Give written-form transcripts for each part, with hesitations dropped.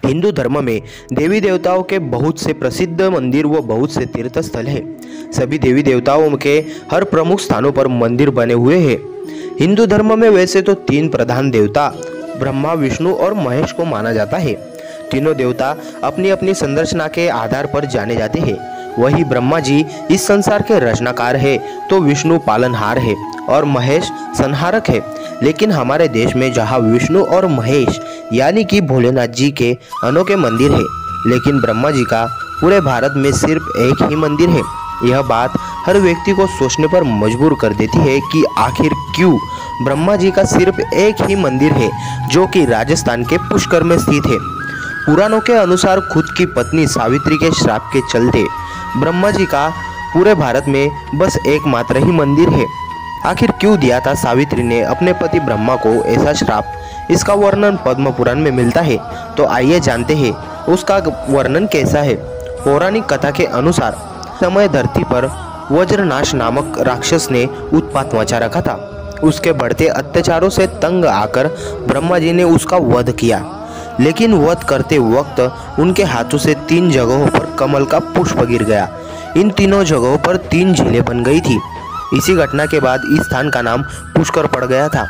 हिंदू धर्म में देवी देवताओं के बहुत से प्रसिद्ध मंदिर व बहुत से तीर्थ स्थल हैं। सभी देवी देवताओं के हर प्रमुख स्थानों पर मंदिर बने हुए हैं। हिंदू धर्म में वैसे तो 3 प्रधान देवता ब्रह्मा, विष्णु और महेश को माना जाता है। तीनों देवता अपनी अपनी संरचना के आधार पर जाने जाते हैं। वही ब्रह्मा जी इस संसार के रचनाकार है, तो विष्णु पालनहार है और महेश संहारक है। लेकिन हमारे देश में जहाँ विष्णु और महेश यानी कि भोलेनाथ जी के अनोखे मंदिर है, लेकिन ब्रह्मा जी का पूरे भारत में सिर्फ एक ही मंदिर है। यह बात हर व्यक्ति को सोचने पर मजबूर कर देती है कि आखिर क्यों ब्रह्मा जी का सिर्फ एक ही मंदिर है, जो कि राजस्थान के पुष्कर में स्थित है। पुराणों के अनुसार खुद की पत्नी सावित्री के श्राप के चलते ब्रह्मा जी का पूरे भारत में बस एकमात्र ही मंदिर है। आखिर क्यों दिया था सावित्री ने अपने पति ब्रह्मा को ऐसा श्राप? इसका वर्णन पद्म पुराण में मिलता है, तो आइए जानते हैं उसका वर्णन कैसा है। पौराणिक कथा के अनुसार समय धरती पर वज्रनाश नामक राक्षस ने उत्पात मचा रखा था। उसके बढ़ते अत्याचारों से तंग आकर ब्रह्मा जी ने उसका वध किया, लेकिन वध करते वक्त उनके हाथों से 3 जगहों पर कमल का पुष्प गिर गया। इन तीनों जगहों पर 3 झीलें बन गई थी। इसी घटना के बाद इस स्थान का नाम पुष्कर पड़ गया था।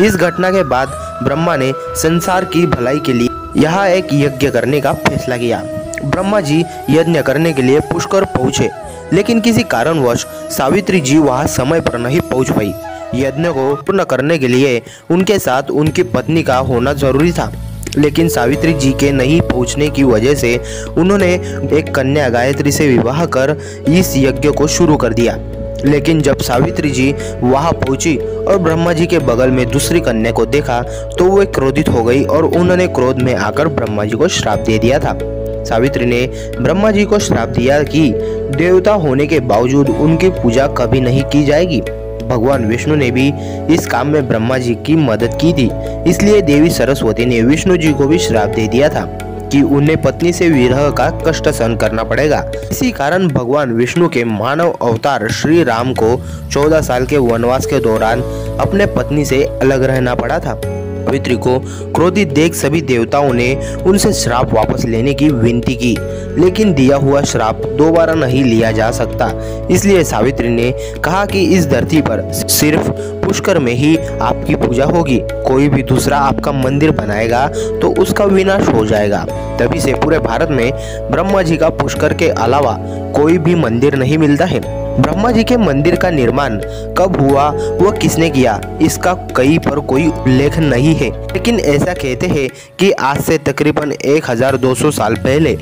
इस घटना के बाद ब्रह्मा ने संसार की भलाई के लिए यहाँ एक यज्ञ करने का फैसला किया। ब्रह्मा जी यज्ञ करने के लिए पुष्कर पहुँचे, लेकिन किसी कारणवश सावित्री जी वहाँ समय पर नहीं पहुँच पाई। यज्ञ को पूर्ण करने के लिए उनके साथ उनकी पत्नी का होना जरूरी था, लेकिन सावित्री जी के नहीं पहुंचने की वजह से उन्होंने एक कन्या गायत्री से विवाह कर इस यज्ञ को शुरू कर दिया। लेकिन जब सावित्री जी वहां पहुंची और ब्रह्मा जी के बगल में दूसरी कन्या को देखा, तो वे क्रोधित हो गई और उन्होंने क्रोध में आकर ब्रह्मा जी को श्राप दे दिया था। सावित्री ने ब्रह्मा जी को श्राप दिया कि देवता होने के बावजूद उनकी पूजा कभी नहीं की जाएगी। भगवान विष्णु ने भी इस काम में ब्रह्मा जी की मदद की थी, इसलिए देवी सरस्वती ने विष्णु जी को भी श्राप दे दिया था कि उन्हें पत्नी से विरह का कष्ट सहन करना पड़ेगा। इसी कारण भगवान विष्णु के मानव अवतार श्री राम को 14 साल के वनवास के दौरान अपने पत्नी से अलग रहना पड़ा था। सावित्री को क्रोधित देख सभी देवताओं ने उनसे श्राप वापस लेने की विनती की, लेकिन दिया हुआ श्राप दोबारा नहीं लिया जा सकता। इसलिए सावित्री ने कहा कि इस धरती पर सिर्फ पुष्कर में ही आपकी पूजा होगी। कोई भी दूसरा आपका मंदिर बनाएगा तो उसका विनाश हो जाएगा। तभी से पूरे भारत में ब्रह्मा जी का पुष्कर के अलावा कोई भी मंदिर नहीं मिलता है। ब्रह्मा जी के मंदिर का निर्माण कब हुआ, वह किसने किया, इसका कहीं पर कोई उल्लेख नहीं है। लेकिन ऐसा कहते हैं कि आज से तकरीबन 1200 साल पहले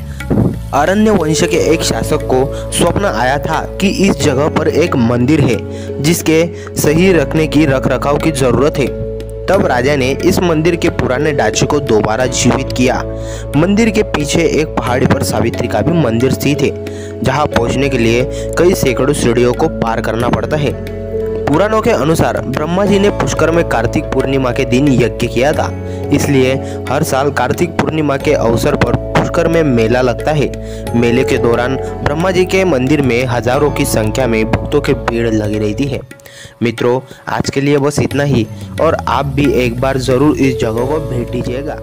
अरण्य वंश के एक शासक को स्वप्न आया था कि इस जगह पर एक मंदिर है जिसके सही रखने की रखरखाव की जरूरत है। तब राजा ने इस मंदिर के पुराने ढांचे को दोबारा जीवित किया। मंदिर के पीछे एक पहाड़ी पर सावित्री का भी मंदिर स्थित है, जहां पहुंचने के लिए कई सैकड़ों सीढ़ियों को पार करना पड़ता है। पुराणों के अनुसार ब्रह्मा जी ने पुष्कर में कार्तिक पूर्णिमा के दिन यज्ञ किया था, इसलिए हर साल कार्तिक पूर्णिमा के अवसर पर पुष्कर में मेला लगता है। मेले के दौरान ब्रह्मा जी के मंदिर में हजारों की संख्या में भक्तों की भीड़ लगी रहती है। मित्रों, आज के लिए बस इतना ही, और आप भी एक बार जरूर इस जगह को भेंट दीजिएगा।